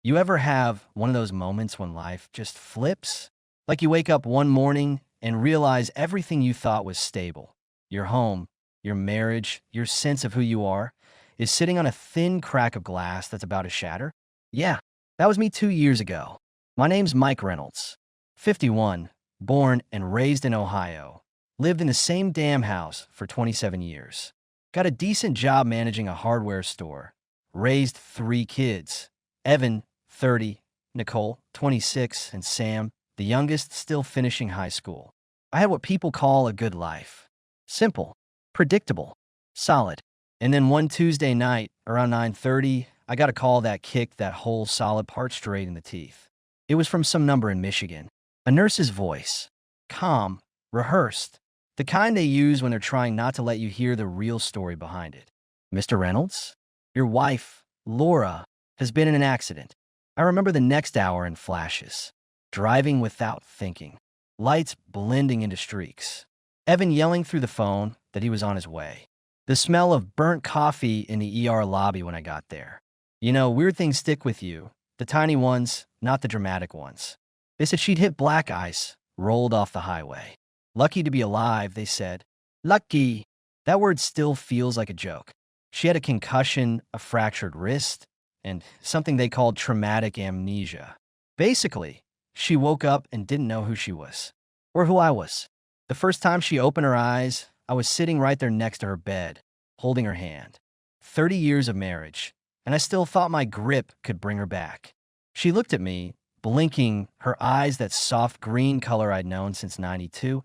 You ever have one of those moments when life just flips? Like you wake up one morning and realize everything you thought was stable, your home, your marriage, your sense of who you are, is sitting on a thin crack of glass that's about to shatter? Yeah, that was me 2 years ago. My name's Mike Reynolds, 51, born and raised in Ohio. Lived in the same damn house for 27 years. Got a decent job managing a hardware store. Raised 3 kids. Evan, 30, Nicole, 26, and Sam, the youngest, still finishing high school. I had what people call a good life. Simple, predictable, solid. And then one Tuesday night, around 9:30, I got a call that kicked that whole solid part straight in the teeth. It was from some number in Michigan. A nurse's voice. Calm, rehearsed. The kind they use when they're trying not to let you hear the real story behind it. Mr. Reynolds? Your wife, Laura, has been in an accident. I remember the next hour in flashes. Driving without thinking. Lights blending into streaks. Evan yelling through the phone that he was on his way. The smell of burnt coffee in the ER lobby when I got there. You know, weird things stick with you. The tiny ones, not the dramatic ones. They said she'd hit black ice, rolled off the highway. Lucky to be alive, they said. Lucky. That word still feels like a joke. She had a concussion, a fractured wrist, and something they called traumatic amnesia. Basically, she woke up and didn't know who she was, or who I was. The first time she opened her eyes, I was sitting right there next to her bed, holding her hand. 30 years of marriage, and I still thought my grip could bring her back. She looked at me, blinking, her eyes that soft green color I'd known since '92,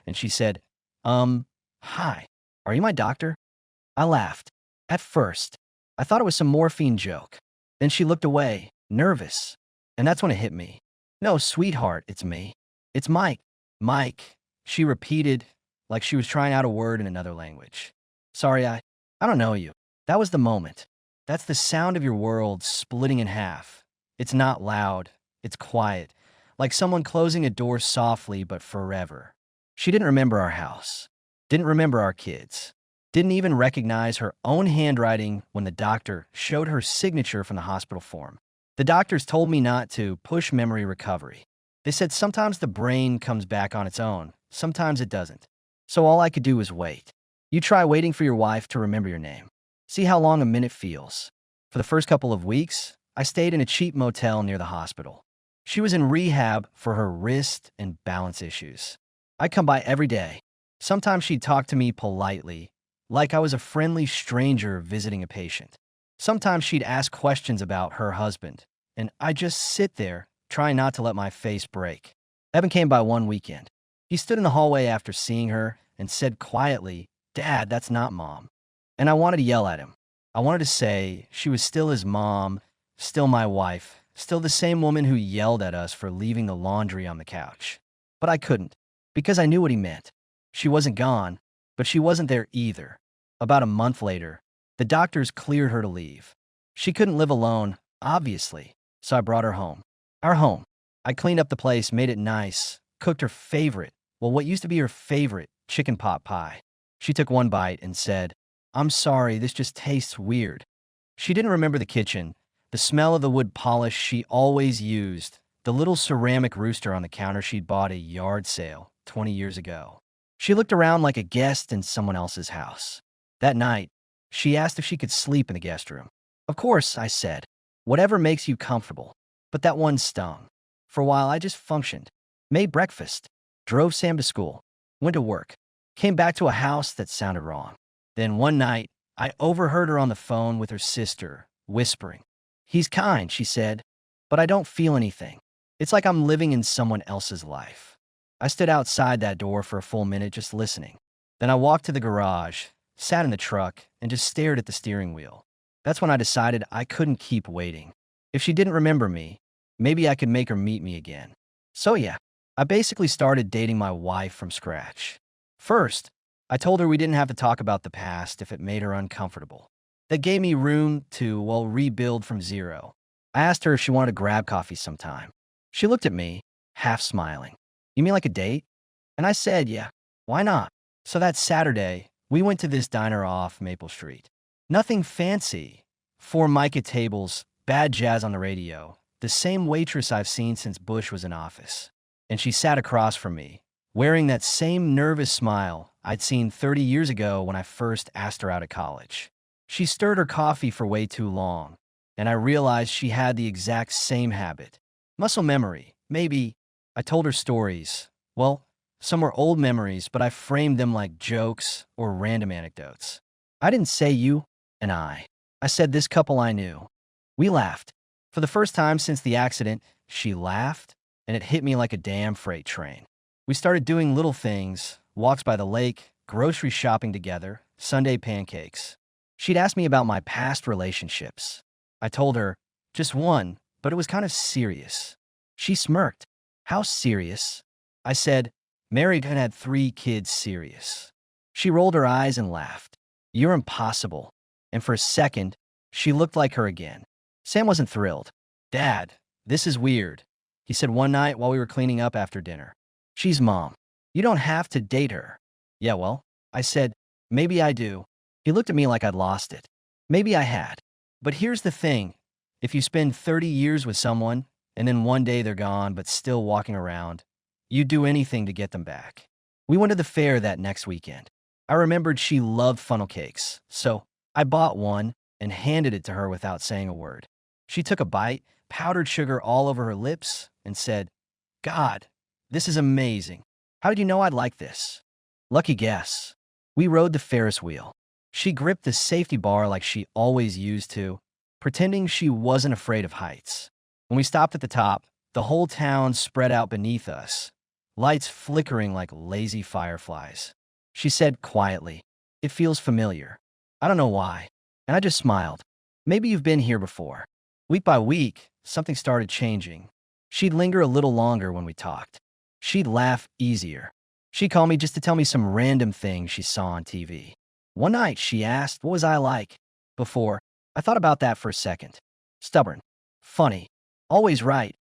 and she said, hi, are you my doctor? I laughed. At first, I thought it was some morphine joke. Then she looked away, nervous, and that's when it hit me. No, sweetheart, it's me. It's Mike. Mike, she repeated, like she was trying out a word in another language. Sorry, I don't know you. That was the moment. That's the sound of your world splitting in half. It's not loud. It's quiet, like someone closing a door softly but forever. She didn't remember our house, didn't remember our kids, didn't even recognize her own handwriting when the doctor showed her signature from the hospital form. The doctors told me not to push memory recovery. They said sometimes the brain comes back on its own, sometimes it doesn't. So all I could do was wait. You try waiting for your wife to remember your name. See how long a minute feels. For the first couple of weeks, I stayed in a cheap motel near the hospital. She was in rehab for her wrist and balance issues. I'd come by every day. Sometimes she'd talk to me politely, like I was a friendly stranger visiting a patient. Sometimes she'd ask questions about her husband, and I'd just sit there, trying not to let my face break. Evan came by one weekend. He stood in the hallway after seeing her and said quietly, "Dad, that's not Mom." And I wanted to yell at him. I wanted to say she was still his mom, still my wife, still the same woman who yelled at us for leaving the laundry on the couch. But I couldn't, because I knew what he meant. She wasn't gone, but she wasn't there either. About a month later, the doctors cleared her to leave. She couldn't live alone, obviously, so I brought her home. Our home. I cleaned up the place, made it nice, cooked her favorite, well, what used to be her favorite, chicken pot pie. She took one bite and said, "I'm sorry, this just tastes weird." She didn't remember the kitchen, the smell of the wood polish she always used, the little ceramic rooster on the counter she'd bought at a yard sale 20 years ago. She looked around like a guest in someone else's house. That night, she asked if she could sleep in the guest room. Of course, I said, whatever makes you comfortable. But that one stung. For a while, I just functioned. Made breakfast, drove Sam to school, went to work, came back to a house that sounded wrong. Then one night, I overheard her on the phone with her sister, whispering. "He's kind," she said, "but I don't feel anything. It's like I'm living in someone else's life." I stood outside that door for a full minute just listening. Then I walked to the garage, sat in the truck, and just stared at the steering wheel. That's when I decided I couldn't keep waiting. If she didn't remember me, maybe I could make her meet me again. So yeah, I basically started dating my wife from scratch. First, I told her we didn't have to talk about the past if it made her uncomfortable. That gave me room to, well, rebuild from zero. I asked her if she wanted to grab coffee sometime. She looked at me, half smiling. "You mean like a date?" And I said, "Yeah, why not?" So that Saturday, we went to this diner off Maple Street. Nothing fancy. 4 mica tables, bad jazz on the radio, the same waitress I've seen since Bush was in office. And she sat across from me, wearing that same nervous smile I'd seen 30 years ago when I first asked her out at college. She stirred her coffee for way too long, and I realized she had the exact same habit. Muscle memory, maybe. I told her stories. Well, some were old memories, but I framed them like jokes or random anecdotes. I didn't say you and I. I said this couple I knew. We laughed. For the first time since the accident, she laughed, and it hit me like a damn freight train. We started doing little things, walks by the lake, grocery shopping together, Sunday pancakes. She'd asked me about my past relationships. I told her, just one, but it was kind of serious. She smirked. How serious? I said, married and had 3 kids serious. She rolled her eyes and laughed. You're impossible. And for a second, she looked like her again. Sam wasn't thrilled. Dad, this is weird, he said one night while we were cleaning up after dinner. She's mom. You don't have to date her. Yeah, well, I said, maybe I do. He looked at me like I'd lost it. Maybe I had. But here's the thing. If you spend 30 years with someone, and then one day they're gone but still walking around, you'd do anything to get them back. We went to the fair that next weekend. I remembered she loved funnel cakes, so I bought one and handed it to her without saying a word. She took a bite, powdered sugar all over her lips, and said, God, this is amazing. How did you know I'd like this? Lucky guess. We rode the Ferris wheel. She gripped the safety bar like she always used to, pretending she wasn't afraid of heights. When we stopped at the top, the whole town spread out beneath us, lights flickering like lazy fireflies. She said quietly, it feels familiar. I don't know why. And I just smiled. Maybe you've been here before. Week by week, something started changing. She'd linger a little longer when we talked. She'd laugh easier. She'd call me just to tell me some random thing she saw on TV. One night, she asked, what was I like? Before, I thought about that for a second. Stubborn. Funny. Always right.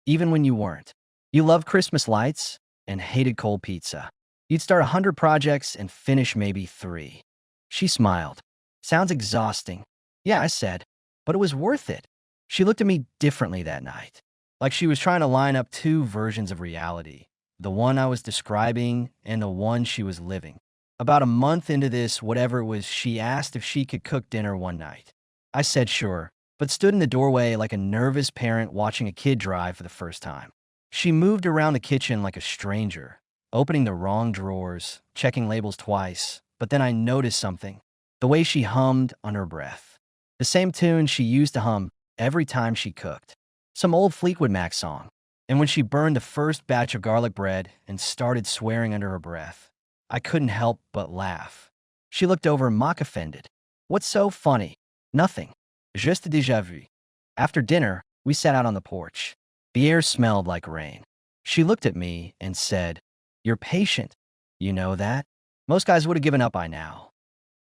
Even when you weren't. You loved Christmas lights and hated cold pizza. You'd start 100 projects and finish maybe 3. She smiled. Sounds exhausting. Yeah, I said, but it was worth it. She looked at me differently that night, like she was trying to line up 2 versions of reality, the one I was describing and the one she was living. About a month into this, whatever it was, she asked if she could cook dinner one night. I said sure, but stood in the doorway like a nervous parent watching a kid drive for the first time. She moved around the kitchen like a stranger, opening the wrong drawers, checking labels twice, but then I noticed something. The way she hummed under her breath. The same tune she used to hum every time she cooked. Some old Fleetwood Mac song. And when she burned the first batch of garlic bread and started swearing under her breath, I couldn't help but laugh. She looked over mock offended. What's so funny? Nothing. Juste déjà vu. After dinner, we sat out on the porch. The air smelled like rain. She looked at me and said, you're patient. You know that? Most guys would have given up by now.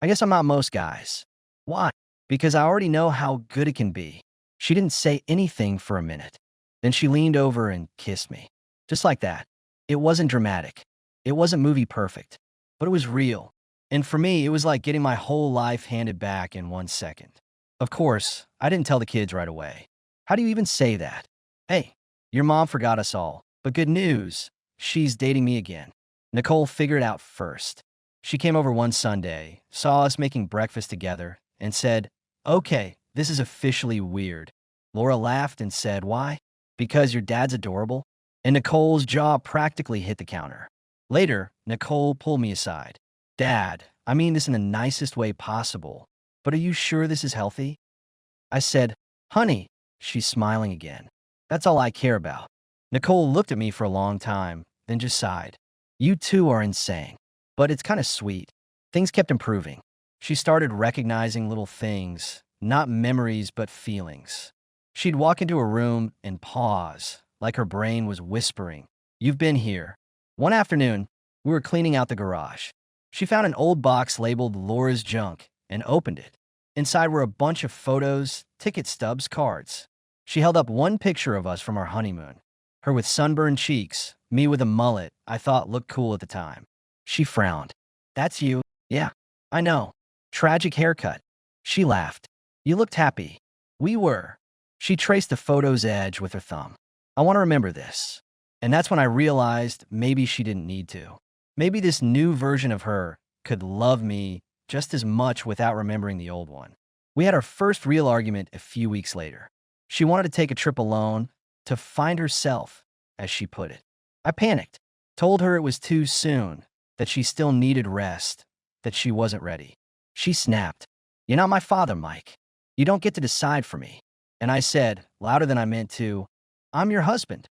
I guess I'm not most guys. Why? Because I already know how good it can be. She didn't say anything for a minute. Then she leaned over and kissed me. Just like that. It wasn't dramatic. It wasn't movie perfect. But it was real. And for me, it was like getting my whole life handed back in 1 second. Of course, I didn't tell the kids right away. How do you even say that? Hey, your mom forgot us all. But good news, she's dating me again. Nicole figured it out first. She came over one Sunday, saw us making breakfast together, and said, okay, this is officially weird. Laura laughed and said, why? Because your dad's adorable? And Nicole's jaw practically hit the counter. Later, Nicole pulled me aside. Dad, I mean this in the nicest way possible, but are you sure this is healthy? I said, honey, she's smiling again. That's all I care about. Nicole looked at me for a long time, then just sighed. You two are insane. But it's kind of sweet. Things kept improving. She started recognizing little things, not memories but feelings. She'd walk into a room and pause, like her brain was whispering, you've been here. One afternoon, we were cleaning out the garage. She found an old box labeled Laura's Junk and opened it. Inside were a bunch of photos, ticket stubs, cards. She held up one picture of us from our honeymoon. Her with sunburned cheeks, me with a mullet I thought looked cool at the time. She frowned. That's you. Yeah, I know. Tragic haircut. She laughed. You looked happy. We were. She traced the photo's edge with her thumb. I want to remember this. And that's when I realized maybe she didn't need to. Maybe this new version of her could love me just as much without remembering the old one. We had our first real argument a few weeks later. She wanted to take a trip alone to find herself, as she put it. I panicked, told her it was too soon, that she still needed rest, that she wasn't ready. She snapped, "You're not my father, Mike. You don't get to decide for me." And I said, louder than I meant to, "I'm your husband."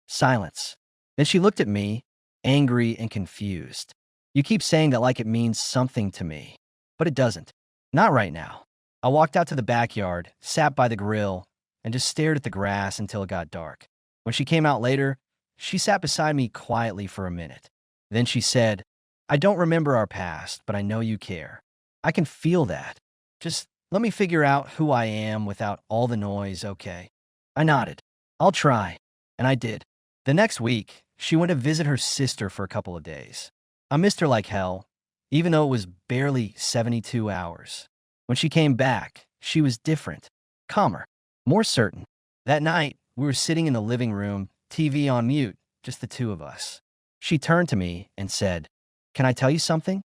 Silence. Then she looked at me, angry and confused. "You keep saying that like it means something to me, but it doesn't. Not right now." I walked out to the backyard, sat by the grill, and just stared at the grass until it got dark. When she came out later, she sat beside me quietly for a minute. Then she said, "I don't remember our past, but I know you care. I can feel that. Just let me figure out who I am without all the noise, okay?" I nodded. "I'll try." And I did. The next week, she went to visit her sister for a couple of days. I missed her like hell, even though it was barely 72 hours. When she came back, she was different, calmer, more certain. That night, we were sitting in the living room, TV on mute, just the two of us. She turned to me and said, "Can I tell you something?"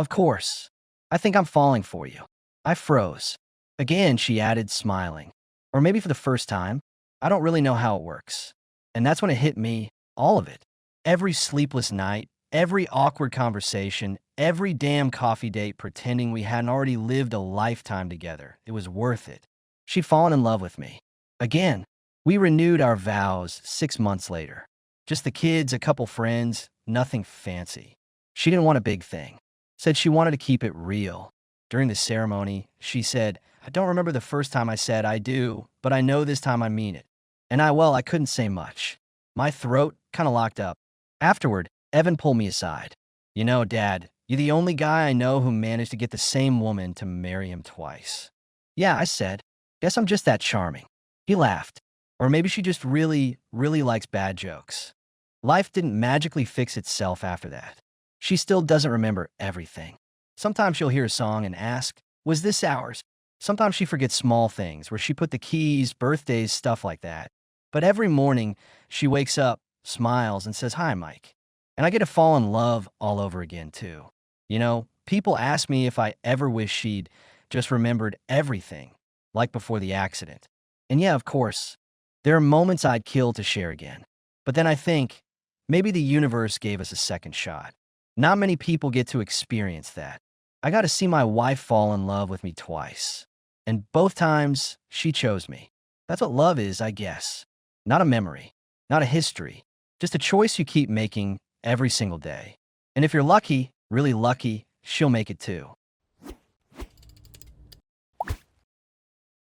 "Of course. I think I'm falling for you." I froze. Again, she added, smiling. "Or maybe for the first time. I don't really know how it works." And that's when it hit me, all of it. Every sleepless night, every awkward conversation, every damn coffee date pretending we hadn't already lived a lifetime together. It was worth it. She'd fallen in love with me. Again, we renewed our vows 6 months later. Just the kids, a couple friends, nothing fancy. She didn't want a big thing. Said she wanted to keep it real. During the ceremony, she said, "I don't remember the first time I said I do, but I know this time I mean it." And I couldn't say much. My throat kind of locked up. Afterward, Evan pulled me aside. "You know, Dad, you're the only guy I know who managed to get the same woman to marry him twice." "Yeah," I said. "Guess I'm just that charming." He laughed. Or maybe she just really, really likes bad jokes. Life didn't magically fix itself after that. She still doesn't remember everything. Sometimes she'll hear a song and ask, "Was this ours?" Sometimes she forgets small things, where she put the keys, birthdays, stuff like that. But every morning, she wakes up, smiles, and says, "Hi, Mike." And I get to fall in love all over again, too. You know, people ask me if I ever wish she'd just remembered everything, like before the accident. And yeah, of course, there are moments I'd kill to share again. But then I think, maybe the universe gave us a second shot. Not many people get to experience that. I got to see my wife fall in love with me twice. And both times, she chose me. That's what love is, I guess. Not a memory, not a history, just a choice you keep making every single day. And if you're lucky, really lucky, she'll make it too.